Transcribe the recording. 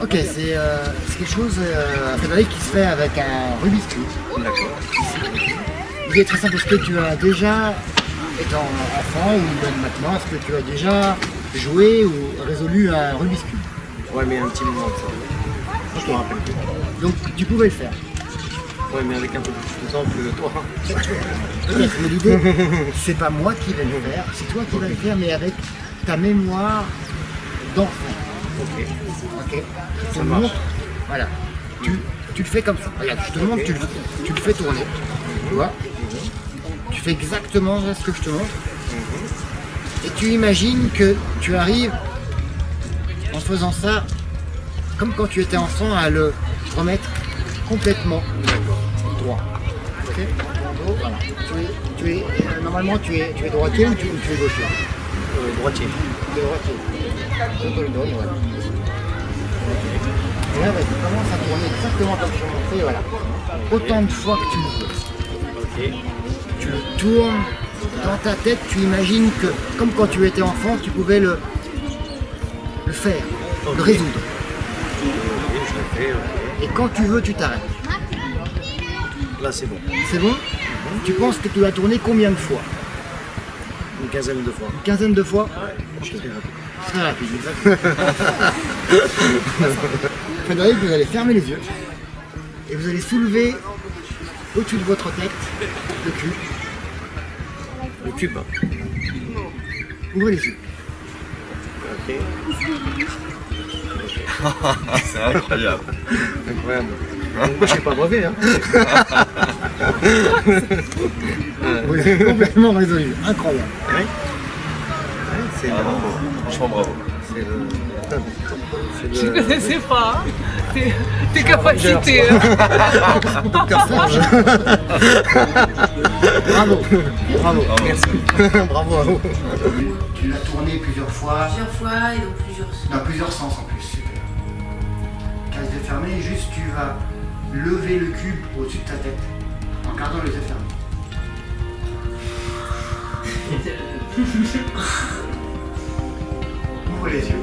Ok, c'est quelque chose, Frédéric, qui se fait avec un Rubik's Cube. D'accord. Il est très simple. Est-ce que tu as déjà, étant enfant ou même maintenant, est-ce que tu as déjà joué ou résolu un Rubik's Cube? Ouais, mais un petit moment de ça. Je me rappelle plus. Donc tu pouvais le faire. Ouais, mais avec un peu plus de temps que toi. Peut-être, mais l'idée, c'est pas moi qui vais le faire, c'est toi qui vas le faire, mais avec ta mémoire d'enfant. Ok. Ok. Je te Ça marche. montre, voilà. Tu le fais comme ça. Regarde, je te montre, tu le fais tourner. Tu vois? Tu fais exactement ce que je te montre. Et tu imagines que tu arrives, en faisant ça, comme quand tu étais enfant, à le remettre complètement droit. Ok? Voilà. Normalement, tu es droitier ou tu es gaucher? Droitier. Tu es droitier. Donc, le donne, voilà. Et là, vas-y, commence à tourner exactement comme je t'ai montré, voilà. Autant de fois que tu le veux. Ok. Tu le tournes, dans ta tête, tu imagines que, comme quand tu étais enfant, tu pouvais le faire, le résoudre. Ok, je le fais, ok. Et quand tu veux, tu t'arrêtes. Là, c'est bon. C'est bon? Tu penses que tu l'as tourné combien de fois? Une quinzaine de fois. Une quinzaine de fois? Je suis très rapide. Très rapide, exactement. Frédéric, vous allez fermer les yeux et vous allez soulever au-dessus de votre tête le cul. Le cube. Ouvrez les yeux. Ok. C'est incroyable. Incroyable. Moi, je suis pas brevet, hein. Vous l'avez complètement résolu. Incroyable. Ouais. Ouais, c'est Ah, bravo. Franchement, bravo. Je ne connaissais pas hein, tes capacités. Hein. Bravo. Bravo. Merci. Bravo à vous. Tu l'as tourné plusieurs fois. Plusieurs fois et dans plusieurs sens. Dans plusieurs sens en plus, super. Quand les yeux fermés, juste tu vas lever le cube au-dessus de ta tête en gardant les yeux fermés. Ouvre les yeux.